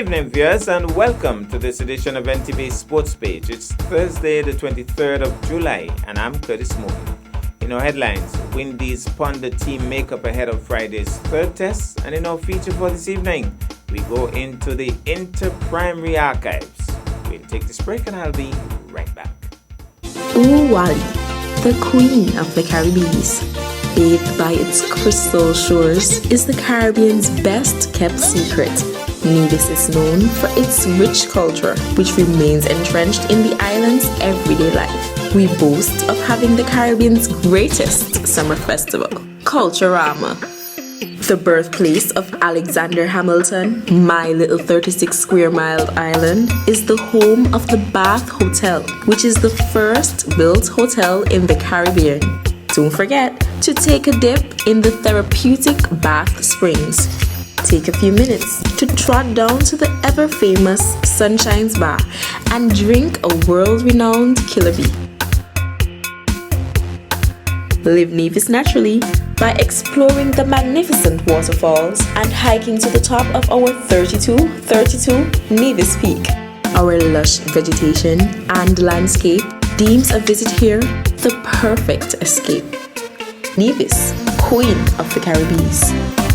evening, viewers, and welcome to this edition of NTV Sports Page. It's Thursday, the 23rd of July, and I'm Curtis Morgan. In our headlines, Windies ponder team makeup ahead of Friday's third test, and in our feature for this evening, we go into the inter-primary archives. We'll take this break, and I'll be right back. Wali, the queen of the Caribbean, bathed by its crystal shores, is the Caribbean's best-kept secret. Nevis is known for its rich culture, which remains entrenched in the island's everyday life. We boast of having the Caribbean's greatest summer festival, Culturama. The birthplace of Alexander Hamilton, my little 36-square-mile island, is the home of the Bath Hotel, which is the first built hotel in the Caribbean. Don't forget to take a dip in the therapeutic Bath Springs. Take a few minutes to trot down to the ever-famous Sunshine's Bar and drink a world-renowned Killer Bee. Live Nevis naturally by exploring the magnificent waterfalls and hiking to the top of our 32 Nevis Peak. Our lush vegetation and landscape deems a visit here the perfect escape. Nevis, Queen of the Caribbean.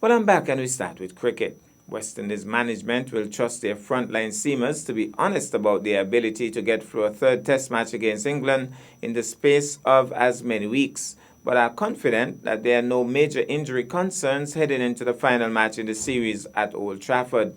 Well, I'm back, and we start with cricket. West Indies management will trust their frontline seamers to be honest about their ability to get through a third test match against England in the space of as many weeks, but are confident that there are no major injury concerns heading into the final match in the series at Old Trafford.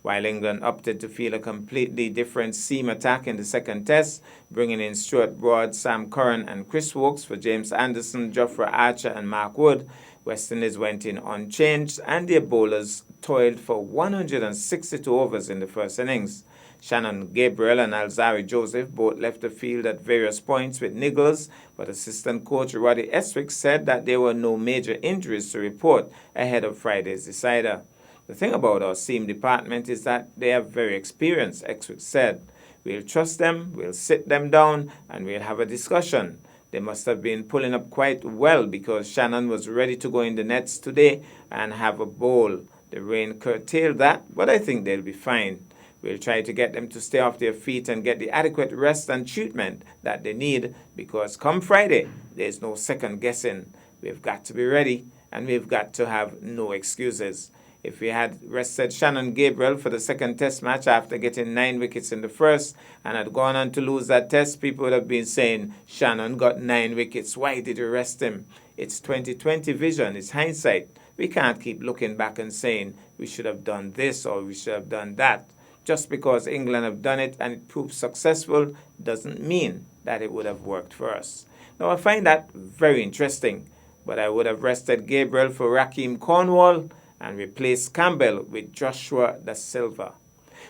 While England opted to field a completely different seam attack in the second test, bringing in Stuart Broad, Sam Curran and Chris Woakes for James Anderson, Jofra Archer and Mark Wood, West Indies went in unchanged and their bowlers toiled for 162 overs in the first innings. Shannon Gabriel and Alzari Joseph both left the field at various points with niggles, but assistant coach Roddy Estwick said that there were no major injuries to report ahead of Friday's decider. The thing about our seam department is that they are very experienced, Estwick said. We'll trust them, we'll sit them down, and we'll have a discussion. They must have been pulling up quite well because Shannon was ready to go in the nets today and have a bowl. The rain curtailed that, but I think they'll be fine. We'll try to get them to stay off their feet and get the adequate rest and treatment that they need because come Friday, there's no second guessing. We've got to be ready and we've got to have no excuses. If we had rested Shannon Gabriel for the second test match after getting 9 wickets in the first and had gone on to lose that test, people would have been saying, Shannon got 9 wickets, why did you rest him? It's 2020 vision, it's hindsight. We can't keep looking back and saying, we should have done this or we should have done that. Just because England have done it and it proved successful doesn't mean that it would have worked for us. Now, I find that very interesting, but I would have rested Gabriel for Rakeem Cornwall and replace Campbell with Joshua Da Silva.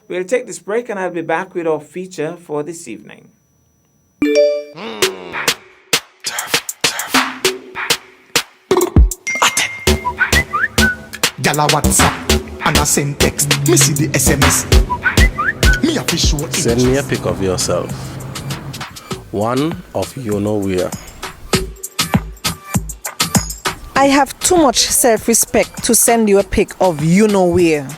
We'll take this break and I'll be back with our feature for this evening. Gala WhatsApp and I send text. Me see the SMS. Me have to show it. Send me a pic of yourself. One of you know where. I have too much self-respect to send you a pic of you know where.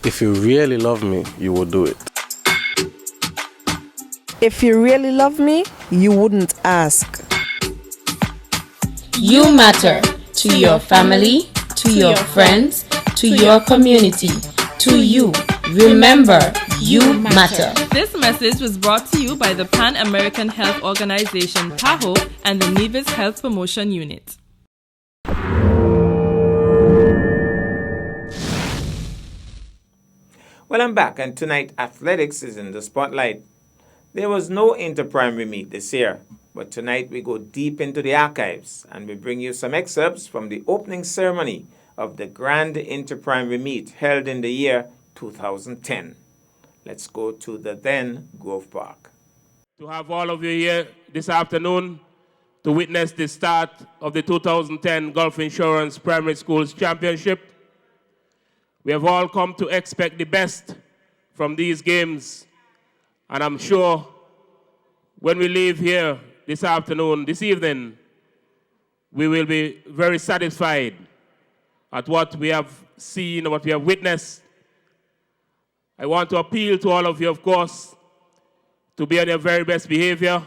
If you really love me, you will do it. If you really love me, you wouldn't ask. You matter to your family, to your friends, to your community, to you. Remember, you matter. This message was brought to you by the Pan American Health Organization, PAHO, and the Nevis Health Promotion Unit. Well, I'm back, and tonight athletics is in the spotlight. There was no inter-primary meet this year, but tonight we go deep into the archives and we bring you some excerpts from the opening ceremony of the Grand Inter-Primary Meet held in the year 2010. Let's go to the then Grove Park. To have all of you here this afternoon to witness the start of the 2010 Gulf Insurance Primary Schools Championship. We have all come to expect the best from these games, and I'm sure when we leave here this evening, we will be very satisfied at what we have seen, what we have witnessed. I want to appeal to all of you, of course, to be on your very best behavior,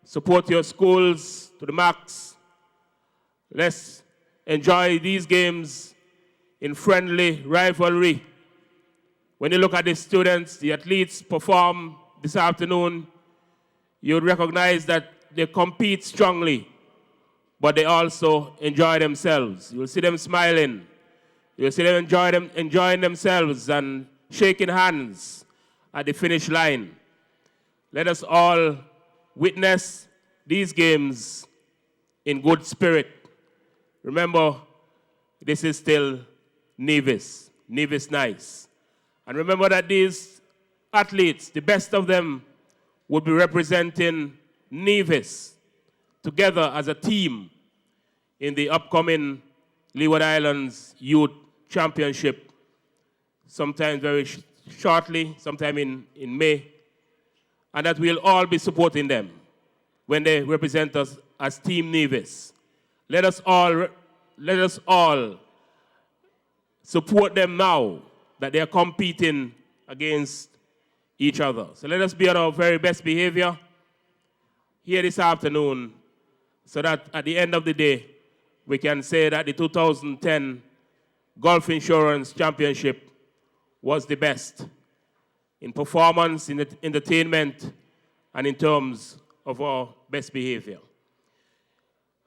support your schools to the max. Let's enjoy these games in friendly rivalry. When you look at the students, the athletes perform this afternoon, you'll recognize that they compete strongly, but they also enjoy themselves. You'll see them smiling. You'll see them enjoying themselves and shaking hands at the finish line. Let us all witness these games in good spirit. Remember, this is still Nevis nice. And remember that these athletes, the best of them, will be representing Nevis together as a team in the upcoming Leeward Islands Youth Championship, sometime very shortly, sometime in May, and that we'll all be supporting them when they represent us as Team Nevis. Let us all support them now that they are competing against each other. So let us be on our very best behavior here this afternoon so that at the end of the day, we can say that the 2010 Gulf Insurance Championship was the best in performance, in entertainment, and in terms of our best behavior.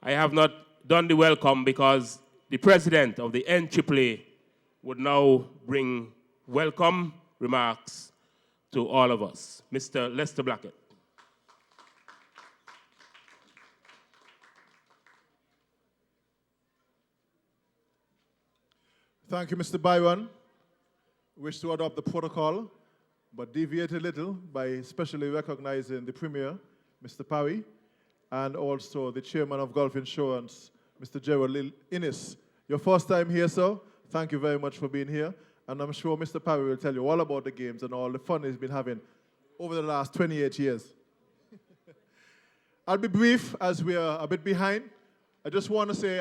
I have not done the welcome because the president of the NCAA would now bring welcome remarks to all of us. Mr. Lester Blackett. Thank you, Mr. Byron. Wish to adopt the protocol, but deviate a little by especially recognizing the Premier, Mr. Parry, and also the Chairman of Gulf Insurance, Mr. Gerald Innes. Your first time here, sir. Thank you very much for being here. And I'm sure Mr. Parry will tell you all about the games and all the fun he's been having over the last 28 years. I'll be brief as we are a bit behind. I just want to say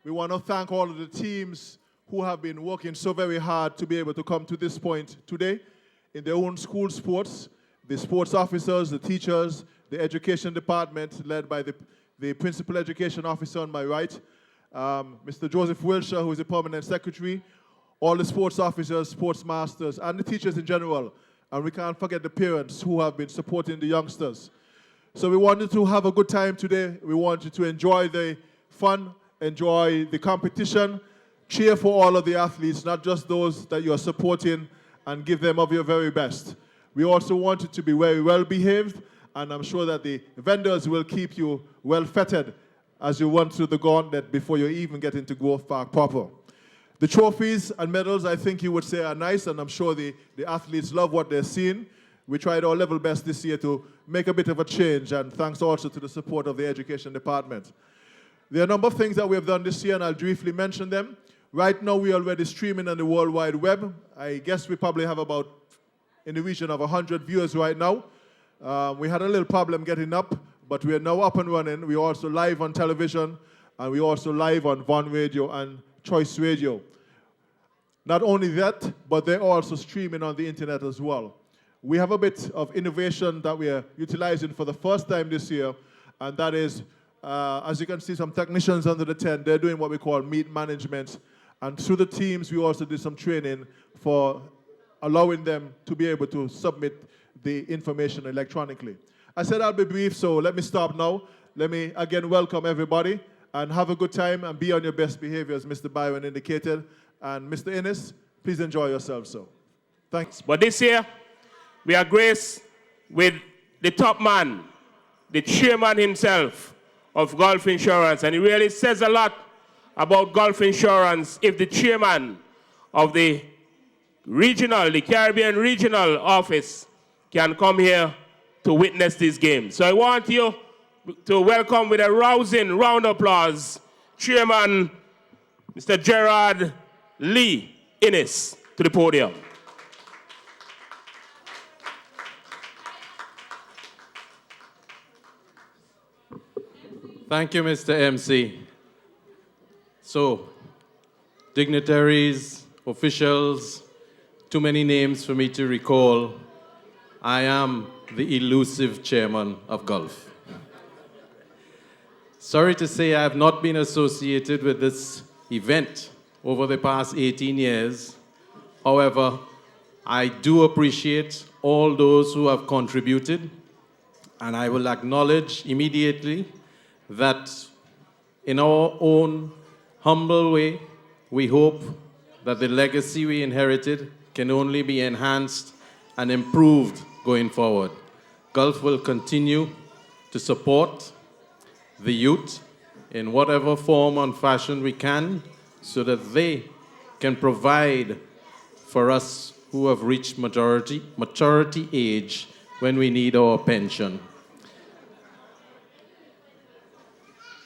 we want to thank all of the teams who have been working so very hard to be able to come to this point today in their own school sports, the sports officers, the teachers, the education department led by the principal education officer on my right, Mr. Joseph Wilshire, who is the permanent secretary, all the sports officers, sports masters, and the teachers in general. And we can't forget the parents who have been supporting the youngsters. So we wanted to have a good time today. We wanted to enjoy the fun, enjoy the competition, cheer for all of the athletes, not just those that you're supporting, and give them of your very best. We also wanted to be very well behaved, and I'm sure that the vendors will keep you well fettered as you run through the gauntlet before you even get into Grove Park proper. The trophies and medals, I think you would say, are nice, and I'm sure the athletes love what they're seeing. We tried our level best this year to make a bit of a change, and thanks also to the support of the education department. There are a number of things that we have done this year, and I'll briefly mention them. Right now, we're already streaming on the World Wide Web. I guess we probably have about in the region of 100 viewers right now. We had a little problem getting up, but we are now up and running. We're also live on television, and we're also live on Von Radio and Choice Radio. Not only that, but they're also streaming on the internet as well. We have a bit of innovation that we are utilizing for the first time this year, and that is, as you can see, some technicians under the tent, they're doing what we call meet management. And through the teams, we also did some training for allowing them to be able to submit the information electronically. I said I'll be brief, so let me stop now. Let me again welcome everybody and have a good time and be on your best behavior, as Mr. Byron indicated. And Mr. Innes, please enjoy yourself, so. Thanks. But this year, we are graced with the top man, the chairman himself of Gulf Insurance, and it really says a lot about Gulf Insurance if the chairman of the Caribbean regional office can come here to witness these games. So I want you to welcome with a rousing round of applause Chairman Mr. Gerald Lee Innes to the podium. Thank you, Mr. MC. So, dignitaries, officials, too many names for me to recall. I am the elusive chairman of Gulf. Sorry to say I have not been associated with this event over the past 18 years. However, I do appreciate all those who have contributed, and I will acknowledge immediately that in our own humble way, we hope that the legacy we inherited can only be enhanced and improved going forward. Gulf will continue to support the youth in whatever form and fashion we can so that they can provide for us who have reached maturity age when we need our pension.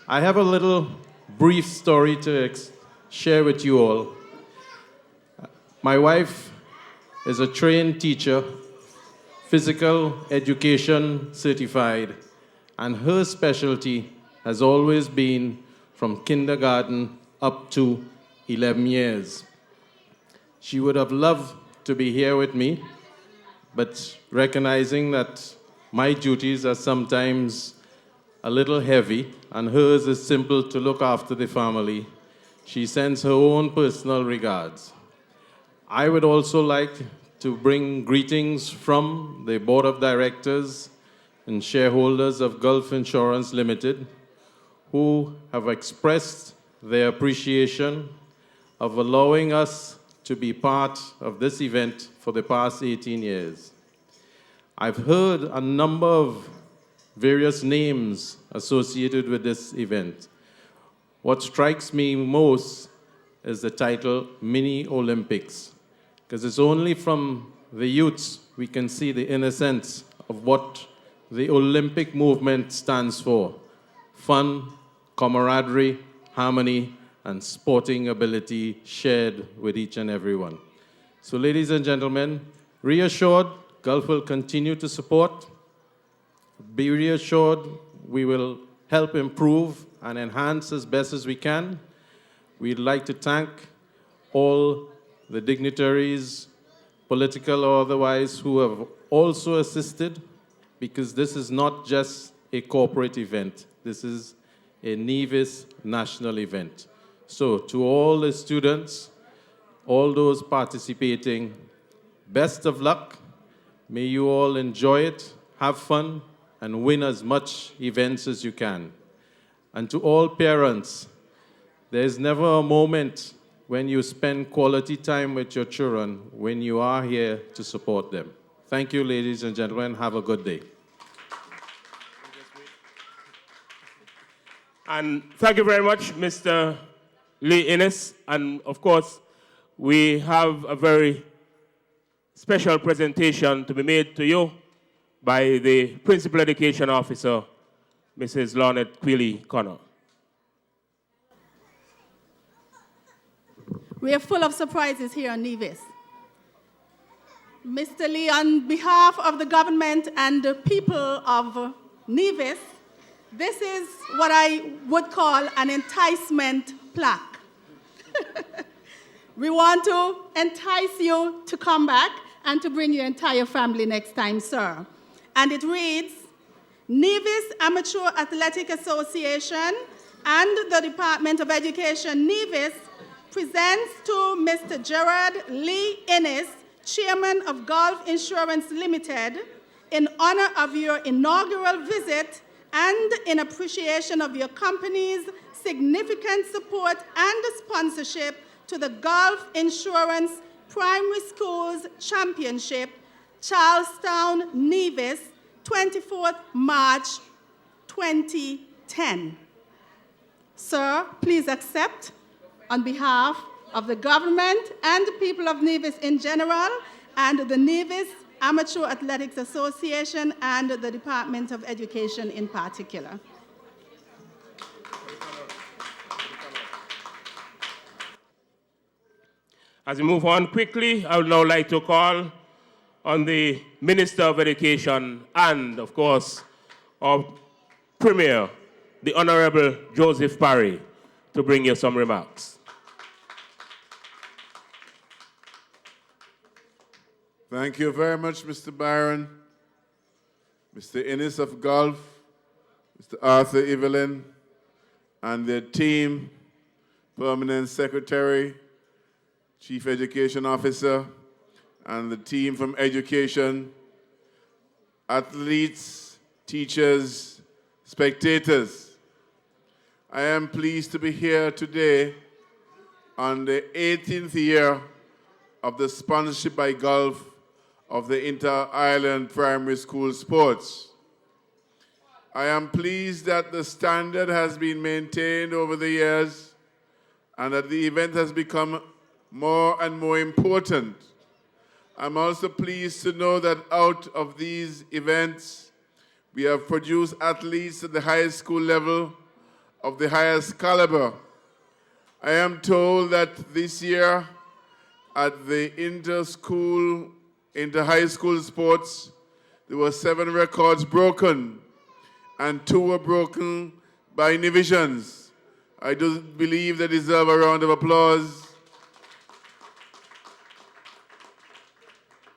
I have a little brief story to share with you all. My wife is a trained teacher, physical education certified, and her specialty has always been from kindergarten up to 11 years. She would have loved to be here with me, but recognizing that my duties are sometimes a little heavy and hers is simple to look after the family, she sends her own personal regards. I would also like to bring greetings from the Board of Directors and shareholders of Gulf Insurance Limited, who have expressed their appreciation of allowing us to be part of this event for the past 18 years. I've heard a number of various names associated with this event. What strikes me most is the title Mini Olympics, because it's only from the youths we can see the innocence of what the Olympic movement stands for: fun, camaraderie, harmony, and sporting ability shared with each and every one. So, ladies and gentlemen, reassured, Gulf will continue to support. Be reassured, we will help improve and enhance as best as we can. We'd like to thank all the dignitaries, political or otherwise, who have also assisted, because this is not just a corporate event. This is a Nevis national event. So to all the students, all those participating, best of luck. May you all enjoy it, have fun, and win as much events as you can. And to all parents, there's never a moment when you spend quality time with your children when you are here to support them. Thank you, ladies and gentlemen. Have a good day. And thank you very much, Mr. Lee Innes. And of course, we have a very special presentation to be made to you by the Principal Education Officer, Mrs. Lornette Quilly Connor. We are full of surprises here on Nevis. Mr. Lee, on behalf of the government and the people of Nevis, this is what I would call an enticement plaque. We want to entice you to come back and to bring your entire family next time, sir. And it reads, Nevis Amateur Athletic Association and the Department of Education Nevis presents to Mr. Gerard Lee Innes, Chairman of Gulf Insurance Limited, in honor of your inaugural visit and in appreciation of your company's significant support and sponsorship to the Gulf Insurance Primary Schools Championship, Charlestown, Nevis, 24th March 2010. Sir, please accept, on behalf of the government and the people of Nevis in general, and the Nevis Amateur Athletics Association and the Department of Education in particular. As we move on quickly, I would now like to call on the Minister of Education and, of course, our Premier, the Honorable Joseph Parry to bring you some remarks. Thank you very much, Mr. Byron, Mr. Innes of Golf, Mr. Arthur Evelyn, and their team, Permanent Secretary, Chief Education Officer, and the team from Education, athletes, teachers, spectators. I am pleased to be here today on the 18th year of the sponsorship by Gulf of the Inter-Ireland Primary School Sports. I am pleased that the standard has been maintained over the years and that the event has become more and more important. I'm also pleased to know that out of these events, we have produced athletes at the highest school level of the highest caliber. I am told that this year at the inter-high school sports, there were 7 records broken, and 2 were broken by divisions. I do believe they deserve a round of applause.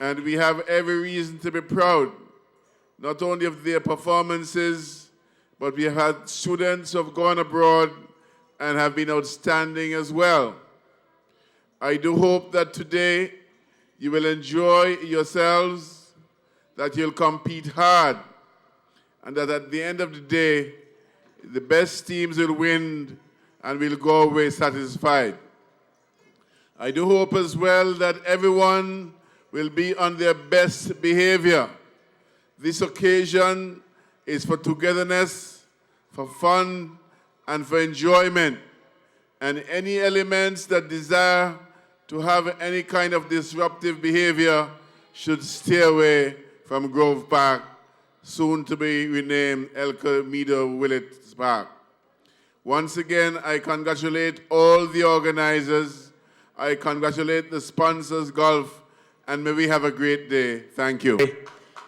And we have every reason to be proud, not only of their performances, but we have had students who have gone abroad and have been outstanding as well. I do hope that today you will enjoy yourselves, that you'll compete hard, and that at the end of the day, the best teams will win and will go away satisfied. I do hope as well that everyone will be on their best behavior. This occasion is for togetherness, for fun, and for enjoyment. And any elements that desire to have any kind of disruptive behavior should stay away from Grove Park, soon to be renamed Elko-Meadow Willets Park. Once again, I congratulate all the organizers. I congratulate the sponsors, Golf, and may we have a great day. Thank you.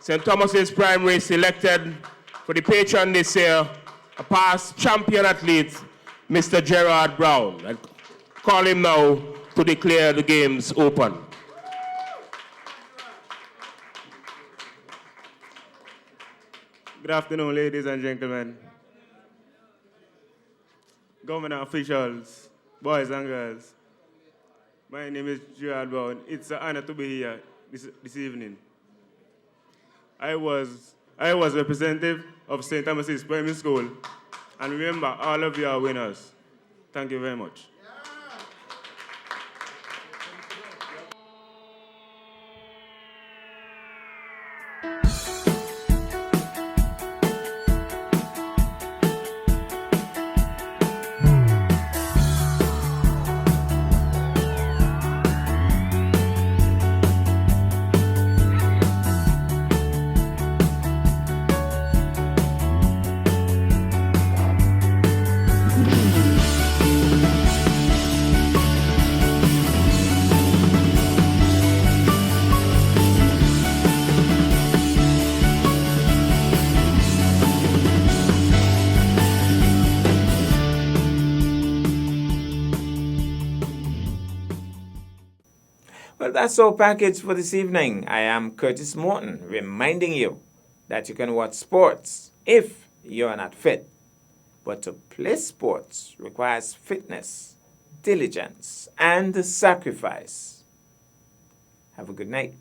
St. Thomas's Primary selected for the patron this year a past champion athlete, Mr. Gerard Brown. I call him now to declare the games open. Good afternoon, ladies and gentlemen, government officials, boys and girls. My name is Gerard Brown. It's an honor to be here this evening. I was representative of St. Thomas's Primary School, and remember, all of you are winners. Thank you very much. Well, that's our package for this evening. I am Curtis Morton, reminding you that you can watch sports if you're not fit. But to play sports requires fitness, diligence, and sacrifice. Have a good night.